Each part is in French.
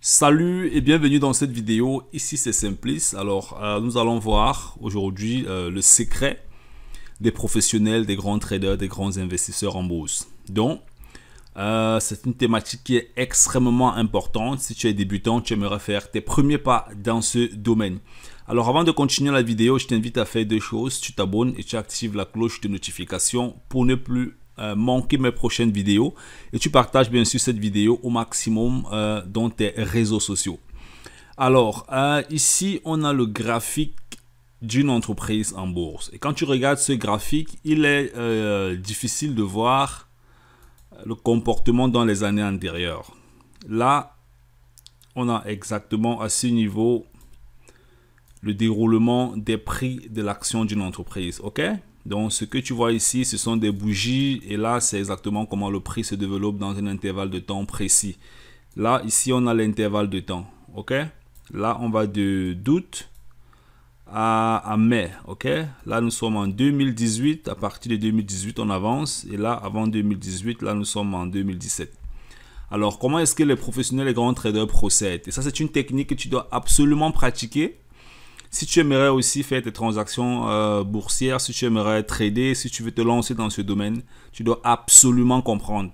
Salut et bienvenue dans cette vidéo. Ici c'est Simplice. Alors nous allons voir aujourd'hui le secret des professionnels, des grands traders, des grands investisseurs en bourse. Donc c'est une thématique qui est extrêmement importante. Si tu es débutant, tu aimerais faire tes premiers pas dans ce domaine. Alors avant de continuer la vidéo, je t'invite à faire deux choses. Tu t'abonnes et tu actives la cloche de notification pour ne plus manquer mes prochaines vidéos. Et tu partages bien sûr cette vidéo au maximum dans tes réseaux sociaux. Alors ici, on a le graphique d'une entreprise en bourse. Et quand tu regardes ce graphique, il est difficile de voir le comportement dans les années antérieures. Là, on a exactement à ce niveau le déroulement des prix de l'action d'une entreprise. Ok? Donc, ce que tu vois ici, ce sont des bougies. Et là, c'est exactement comment le prix se développe dans un intervalle de temps précis. Là, ici, on a l'intervalle de temps. Ok? Là, on va de d'août à mai. Ok? Là, nous sommes en 2018. À partir de 2018, on avance. Et là, avant 2018, là, nous sommes en 2017. Alors, comment est-ce que les professionnels et grands traders procèdent? Et ça, c'est une technique que tu dois absolument pratiquer. Si tu aimerais aussi faire tes transactions boursières, si tu aimerais trader, si tu veux te lancer dans ce domaine, tu dois absolument comprendre.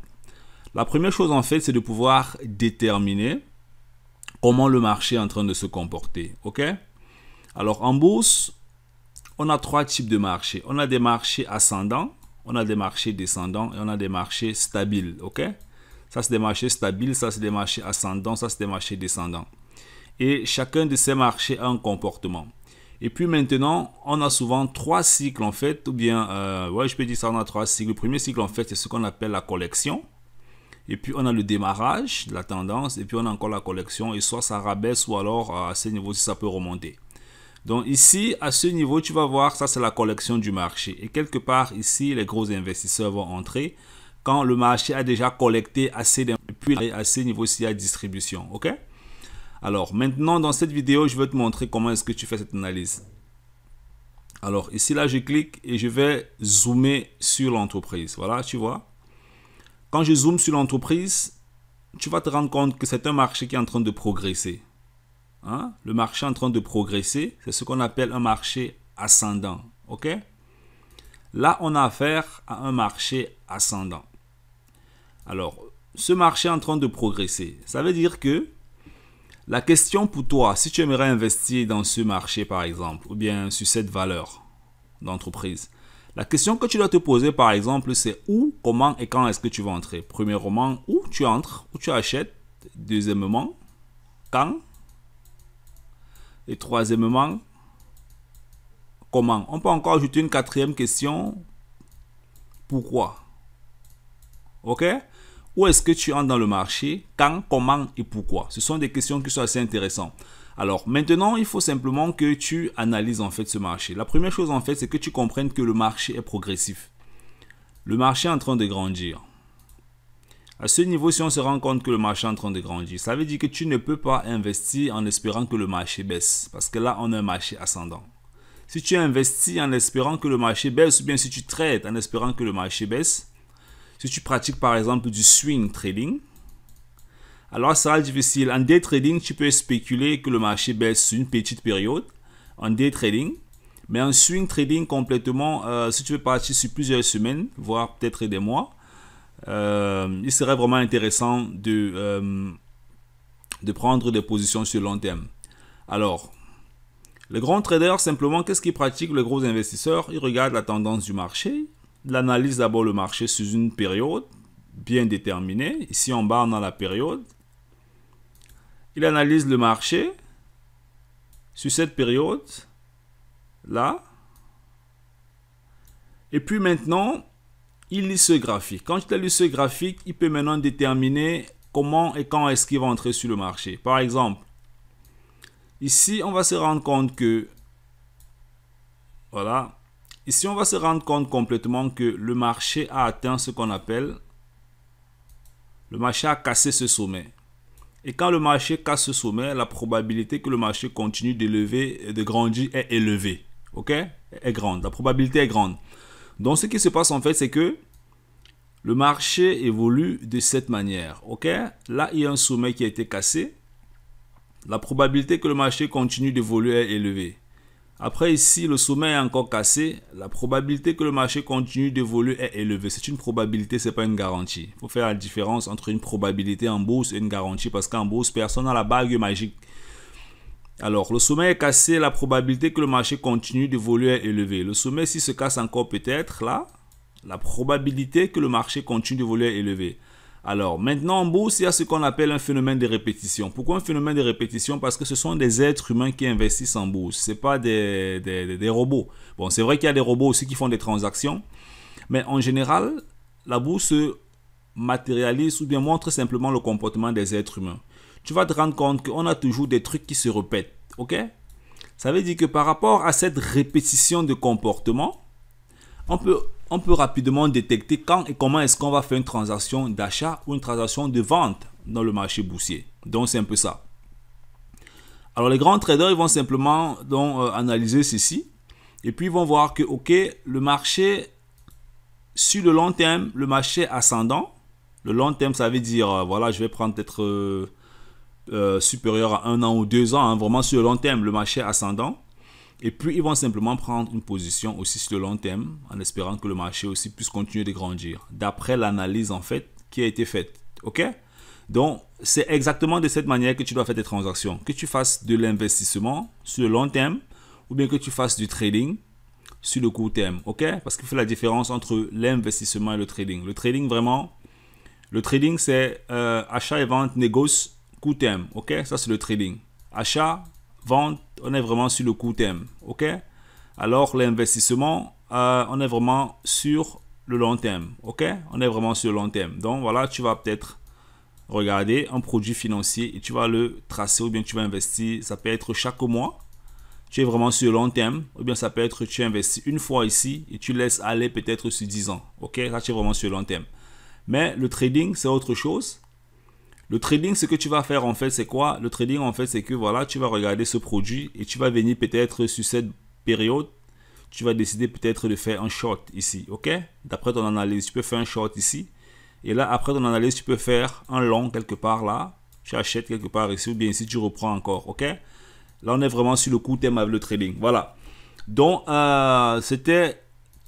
La première chose en fait, c'est de pouvoir déterminer comment le marché est en train de se comporter. Ok? Alors en bourse, on a trois types de marchés. On a des marchés ascendants, on a des marchés descendants et on a des marchés stabiles. Ok? Ça, c'est des marchés stabiles, ça, c'est des marchés ascendants, ça, c'est des marchés descendants. Et chacun de ces marchés a un comportement. Et puis maintenant, on a souvent trois cycles en fait, ou bien, ouais, je peux dire ça, on a trois cycles. Le premier cycle en fait, c'est ce qu'on appelle la collection. Et puis on a le démarrage, la tendance, et puis on a encore la collection, et soit ça rabaisse, ou alors à ce niveau, si ça peut remonter. Donc ici, à ce niveau, tu vas voir, ça c'est la collection du marché. Et quelque part ici, les gros investisseurs vont entrer quand le marché a déjà collecté assez d'infos, puis à ce niveau-ci, il y a distribution. Ok? Alors maintenant dans cette vidéo, je vais te montrer comment est-ce que tu fais cette analyse. Alors ici là, je clique et je vais zoomer sur l'entreprise. Voilà, tu vois. Quand je zoome sur l'entreprise, tu vas te rendre compte que c'est un marché qui est en train de progresser. Hein? Le marché est en train de progresser, c'est ce qu'on appelle un marché ascendant. Ok? Là, on a affaire à un marché ascendant. Alors, ce marché est en train de progresser. Ça veut dire que la question pour toi, si tu aimerais investir dans ce marché par exemple, ou bien sur cette valeur d'entreprise, la question que tu dois te poser par exemple, c'est où, comment et quand est-ce que tu vas entrer. Premièrement, où tu entres, où tu achètes. Deuxièmement, quand. Et troisièmement, comment. On peut encore ajouter une quatrième question, pourquoi. Ok? Où est-ce que tu entres dans le marché? Quand, comment et pourquoi? Ce sont des questions qui sont assez intéressantes. Alors maintenant, il faut simplement que tu analyses en fait ce marché. La première chose en fait, c'est que tu comprennes que le marché est progressif. Le marché est en train de grandir. À ce niveau, si on se rend compte que le marché est en train de grandir, ça veut dire que tu ne peux pas investir en espérant que le marché baisse. Parce que là, on a un marché ascendant. Si tu investis en espérant que le marché baisse, ou bien si tu trades en espérant que le marché baisse, si tu pratiques par exemple du swing trading, alors ça sera difficile. En day trading, tu peux spéculer que le marché baisse sur une petite période en day trading. Mais en swing trading complètement, si tu veux partir sur plusieurs semaines, voire peut-être des mois, il serait vraiment intéressant de prendre des positions sur le long terme. Alors, les grands traders, simplement, qu'est-ce qu'ils pratiquent? Les gros investisseurs, ils regardent la tendance du marché. Il analyse d'abord le marché sur une période bien déterminée. Ici en bas, on a la période. Il analyse le marché sur cette période là. Et puis maintenant, il lit ce graphique. Quand il a lu ce graphique, il peut maintenant déterminer comment et quand est-ce qu'il va entrer sur le marché. Par exemple, ici, on va se rendre compte que, voilà, ici, on va se rendre compte complètement que le marché a atteint ce qu'on appelle, le marché a cassé ce sommet. Et quand le marché casse ce sommet, la probabilité que le marché continue d'élever et de grandir est élevée. Ok? Est grande. La probabilité est grande. Donc, ce qui se passe en fait, c'est que le marché évolue de cette manière. Ok? Là, il y a un sommet qui a été cassé. la probabilité que le marché continue d'évoluer est élevée. Après ici, le sommet est encore cassé. La probabilité que le marché continue d'évoluer est élevée. C'est une probabilité, c'est pas une garantie. Il faut faire la différence entre une probabilité en bourse et une garantie parce qu'en bourse, personne n'a la bague magique. Alors, le sommet est cassé. La probabilité que le marché continue d'évoluer est élevée. Le sommet, s'il se casse encore peut-être, là, la probabilité que le marché continue d'évoluer est élevée. Alors, maintenant en bourse, il y a ce qu'on appelle un phénomène de répétition. Pourquoi un phénomène de répétition? Parce que ce sont des êtres humains qui investissent en bourse. Ce n'est pas des robots. Bon, c'est vrai qu'il y a des robots aussi qui font des transactions. Mais en général, la bourse matérialise ou bien montre simplement le comportement des êtres humains. Tu vas te rendre compte qu'on a toujours des trucs qui se répètent. Ok? Ça veut dire que par rapport à cette répétition de comportement, on peut rapidement détecter quand et comment est-ce qu'on va faire une transaction d'achat ou une transaction de vente dans le marché boursier. Donc, c'est un peu ça. Alors, les grands traders, ils vont simplement analyser ceci et puis ils vont voir que, ok, le marché, sur le long terme, le marché ascendant, le long terme, ça veut dire, voilà, je vais prendre peut-être supérieur à 1 an ou 2 ans, hein, vraiment sur le long terme, le marché ascendant. Et puis, ils vont simplement prendre une position aussi sur le long terme en espérant que le marché aussi puisse continuer de grandir d'après l'analyse en fait qui a été faite. Ok? Donc, c'est exactement de cette manière que tu dois faire tes transactions. Que tu fasses de l'investissement sur le long terme ou bien que tu fasses du trading sur le court terme. Ok? Parce qu'il fait la différence entre l'investissement et le trading. Le trading, vraiment, le trading, c'est achat et vente, négoce, court terme. Ok? Ça, c'est le trading. Achat, vente, on est vraiment sur le court terme, ok? Alors l'investissement, on est vraiment sur le long terme, ok? On est vraiment sur le long terme. Donc voilà, tu vas peut-être regarder un produit financier et tu vas le tracer ou bien tu vas investir. Ça peut être chaque mois, tu es vraiment sur le long terme, ou bien ça peut être tu investis une fois ici et tu laisses aller peut-être sur 10 ans, ok? Là, tu es vraiment sur le long terme. Mais le trading, c'est autre chose. Le trading, ce que tu vas faire en fait, c'est quoi? Le trading en fait, c'est que voilà, tu vas regarder ce produit et tu vas venir peut-être sur cette période, tu vas décider peut-être de faire un short ici, ok? D'après ton analyse, tu peux faire un short ici. Et là, après ton analyse, tu peux faire un long quelque part là. Tu achètes quelque part ici ou bien ici, tu reprends encore, ok? Là, on est vraiment sur le court terme avec le trading. Voilà. Donc, c'était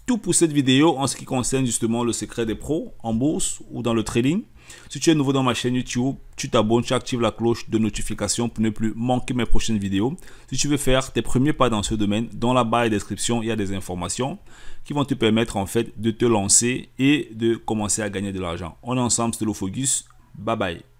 tout pour cette vidéo en ce qui concerne justement le secret des pros en bourse ou dans le trading. Si tu es nouveau dans ma chaîne YouTube, tu t'abonnes, tu actives la cloche de notification pour ne plus manquer mes prochaines vidéos. Si tu veux faire tes premiers pas dans ce domaine, dans la barre de description, il y a des informations qui vont te permettre en fait de te lancer et de commencer à gagner de l'argent. On est ensemble, c'était le Focus. Bye bye.